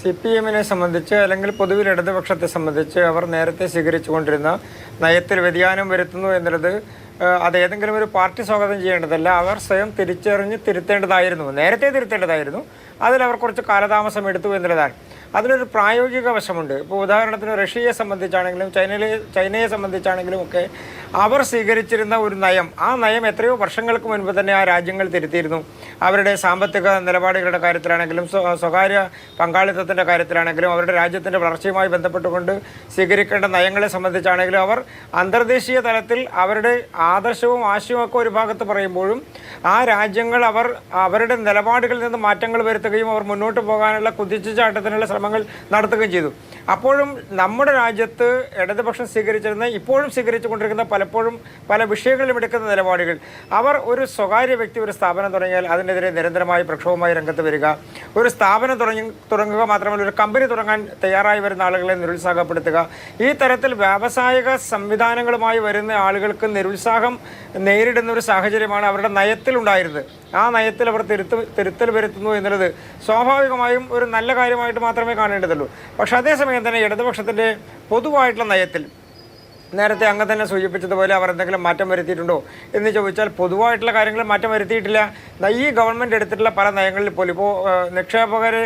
CPM-നെ സംബന്ധിച്ച് അല്ലെങ്കിൽ പൊതുവിൽ ഇടതുപക്ഷത്തെ സംബന്ധിച്ച് അവർ നേരത്തെ സ്വീകരിച്ചുകൊണ്ടിരുന്ന നയത്തിൽ വ്യതിയാനം വരുത്തുന്നു എന്നുള്ളത് അത് ഏതെങ്കിലും ഒരു പാർട്ടി സ്വാഗതം ചെയ്യേണ്ടതല്ല. അവർ സ്വയം തിരിച്ചറിഞ്ഞ് തിരുത്തേണ്ടതായിരുന്നു, നേരത്തെ തിരുത്തേണ്ടതായിരുന്നു. അതിലവർ കുറച്ച് കാലതാമസം എടുത്തു എന്നുള്ളതാണ്. അതിലൊരു പ്രായോഗിക വശമുണ്ട്. ഇപ്പോൾ ഉദാഹരണത്തിന് റഷ്യയെ സംബന്ധിച്ചാണെങ്കിലും ചൈനയെ സംബന്ധിച്ചാണെങ്കിലും ഒക്കെ അവർ സ്വീകരിച്ചിരുന്ന ഒരു നയം, ആ നയം എത്രയോ വർഷങ്ങൾക്ക് മുൻപ് തന്നെ ആ രാജ്യങ്ങൾ തിരുത്തിയിരുന്നു. അവരുടെ സാമ്പത്തിക നിലപാടുകളുടെ കാര്യത്തിലാണെങ്കിലും സ്വകാര്യ പങ്കാളിത്തത്തിൻ്റെ കാര്യത്തിലാണെങ്കിലും അവരുടെ രാജ്യത്തിൻ്റെ വളർച്ചയുമായി ബന്ധപ്പെട്ടുകൊണ്ട് സ്വീകരിക്കേണ്ട നയങ്ങളെ സംബന്ധിച്ചാണെങ്കിലും അവർ അന്തർദേശീയ തലത്തിൽ അവരുടെ ആദർശവും ആശയവും ഒക്കെ ഒരു ഭാഗത്ത് പറയുമ്പോഴും ആ രാജ്യങ്ങൾ അവരുടെ നിലപാടുകളിൽ നിന്ന് മാറ്റങ്ങൾ വരുത്തുകയും അവർ മുന്നോട്ട് പോകാനുള്ള കുതിച്ചുചാട്ടത്തിനുള്ള ശ്രമങ്ങൾ നടത്തുകയും ചെയ്തു. അപ്പോഴും നമ്മുടെ രാജ്യത്ത് ഇടതുപക്ഷം സ്വീകരിച്ചിരുന്ന, ഇപ്പോഴും സ്വീകരിച്ചുകൊണ്ടിരിക്കുന്ന പലപ്പോഴും പല വിഷയങ്ങളിലും എടുക്കുന്ന നിലപാടുകൾ, അവർ ഒരു സ്വകാര്യ വ്യക്തി ഒരു സ്ഥാപനം തുടങ്ങിയാൽ അതിനെതിരെ നിരന്തരമായി പ്രക്ഷോഭമായി രംഗത്ത് വരിക, ഒരു സ്ഥാപനം തുടങ്ങുക മാത്രമല്ല ഒരു കമ്പനി തുടങ്ങാൻ തയ്യാറായി വരുന്ന ആളുകളെ നിരുത്സാഹപ്പെടുത്തുക, ഈ തരത്തിൽ വ്യാവസായിക സംവിധാനങ്ങളുമായി വരുന്ന ആളുകൾക്ക് നിരുത്സാഹം നേരിടുന്ന ഒരു സാഹചര്യമാണ് അവരുടെ നയത്തിൽ ഉണ്ടായിരുന്നത്. ആ നയത്തിൽ അവർ തിരുത്തൽ വരുത്തുന്നു എന്നുള്ളത് സ്വാഭാവികമായും ഒരു നല്ല കാര്യമായിട്ട് മാത്രമേ കാണേണ്ടതുള്ളൂ. പക്ഷെ അതേസമയം തന്നെ ഇടതുപക്ഷത്തിൻ്റെ പൊതുവായിട്ടുള്ള നയത്തിൽ നേരത്തെ അങ്ങ് തന്നെ സൂചിപ്പിച്ചതുപോലെ അവർ എന്തെങ്കിലും മാറ്റം വരുത്തിയിട്ടുണ്ടോ എന്ന് ചോദിച്ചാൽ പൊതുവായിട്ടുള്ള കാര്യങ്ങൾ മാറ്റം വരുത്തിയിട്ടില്ല. ഈ ഗവൺമെൻറ് എടുത്തിട്ടുള്ള പല നയങ്ങളിൽ പോലും ഇപ്പോൾ നിക്ഷേപകരെ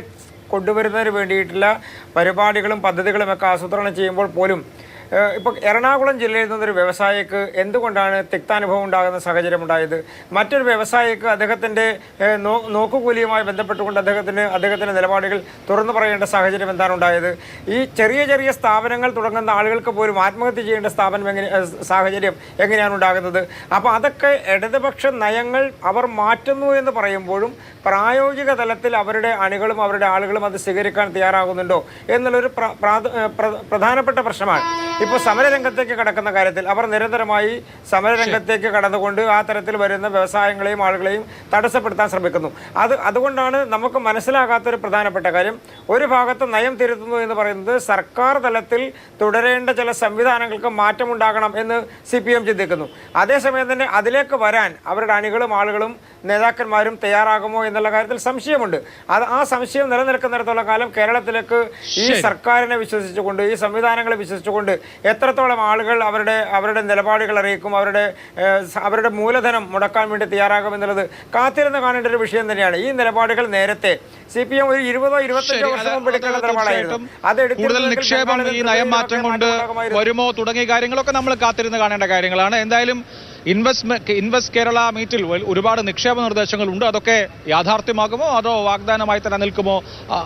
കൊണ്ടുവരുന്നതിന് വേണ്ടിയിട്ടുള്ള പരിപാടികളും പദ്ധതികളും ഒക്കെ ആസൂത്രണം ചെയ്യുമ്പോൾ പോലും ഇപ്പോൾ എറണാകുളം ജില്ലയിൽ നിന്നൊരു വ്യവസായിക്ക് എന്തുകൊണ്ടാണ് തിക്താനുഭവം ഉണ്ടാകുന്ന സാഹചര്യം ഉണ്ടായത്? മറ്റൊരു വ്യവസായിക്ക് അദ്ദേഹത്തിൻ്റെ നോക്കുകൂലിയുമായി ബന്ധപ്പെട്ടുകൊണ്ട് അദ്ദേഹത്തിൻ്റെ നിലപാടുകൾ തുറന്നു പറയേണ്ട സാഹചര്യം എന്താണ് ഉണ്ടായത്? ഈ ചെറിയ ചെറിയ സ്ഥാപനങ്ങൾ തുടങ്ങുന്ന ആളുകൾക്ക് പോലും ആത്മഹത്യ ചെയ്യേണ്ട സാഹചര്യം എങ്ങനെയാണ് ഉണ്ടാകുന്നത്? അപ്പോൾ അതൊക്കെ ഇടതുപക്ഷ നയങ്ങൾ അവർ മാറ്റുന്നു എന്ന് പറയുമ്പോഴും പ്രായോഗിക തലത്തിൽ അവരുടെ അണികളും അവരുടെ ആളുകളും അത് സ്വീകരിക്കാൻ തയ്യാറാകുന്നുണ്ടോ എന്നുള്ളൊരു പ്രധാനപ്പെട്ട പ്രശ്നമാണ്. ഇപ്പോൾ സമരരംഗത്തേക്ക് കടക്കുന്ന കാര്യത്തിൽ അവർ നിരന്തരമായി സമരരംഗത്തേക്ക് കടന്നുകൊണ്ട് ആ തരത്തിൽ വരുന്ന വ്യവസായങ്ങളെയും ആളുകളെയും തടസ്സപ്പെടുത്താൻ ശ്രമിക്കുന്നു. അതുകൊണ്ടാണ് നമുക്ക് മനസ്സിലാകാത്തൊരു പ്രധാനപ്പെട്ട കാര്യം, ഒരു ഭാഗത്ത് നയം തിരുത്തുന്നു എന്ന് പറയുന്നത് സർക്കാർ തലത്തിൽ തുടരേണ്ട ചില സംവിധാനങ്ങൾക്ക് മാറ്റമുണ്ടാകണം എന്ന് CPM ചിന്തിക്കുന്നു. അതേസമയം തന്നെ അതിലേക്ക് വരാൻ അവരുടെ അണികളും ആളുകളും നേതാക്കന്മാരും തയ്യാറാകുമോ എന്നുള്ള കാര്യത്തിൽ സംശയമുണ്ട്. ആ സംശയം നിലനിൽക്കുന്നിടത്തോളം കാലം കേരളത്തിലേക്ക് ഈ സർക്കാരിനെ വിശ്വസിച്ചുകൊണ്ട്, ഈ സംവിധാനങ്ങളെ വിശ്വസിച്ചുകൊണ്ട് എത്രത്തോളം ആളുകൾ അവരുടെ നിലപാടുകൾ അറിയിക്കും, അവരുടെ മൂലധനം മുടക്കാൻ വേണ്ടി തയ്യാറാകും എന്നുള്ളത് കാത്തിരുന്ന് കാണേണ്ട ഒരു വിഷയം തന്നെയാണ്. ഈ നിലപാടുകൾ നേരത്തെ CPM ഒരു 20-25 വർഷം മുമ്പ് എടുക്കേണ്ട നിലപാടായിരുന്നു. കൂടുതൽ നിക്ഷേപം ഈ നയം മാറ്റം കൊണ്ട് വരുമോ തുടങ്ങിയ കാര്യങ്ങളൊക്കെ നമ്മൾ കാത്തിരുന്ന് കാണേണ്ട കാര്യങ്ങളാണ്. എന്തായാലും ഇൻവെസ്റ്റ് കേരള മീറ്റിൽ ഒരുപാട് നിക്ഷേപ നിർദ്ദേശങ്ങളുണ്ട്. അതൊക്കെ യാഥാർത്ഥ്യമാകുമോ അതോ വാഗ്ദാനമായി തന്നെ നിൽക്കുമോ?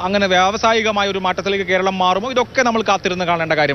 അങ്ങനെ വ്യാവസായികമായ ഒരു മാറ്റത്തിലേക്ക് കേരളം മാറുമോ? ഇതൊക്കെ നമ്മൾ കാത്തിരുന്ന് കാണേണ്ട കാര്യമാണ്.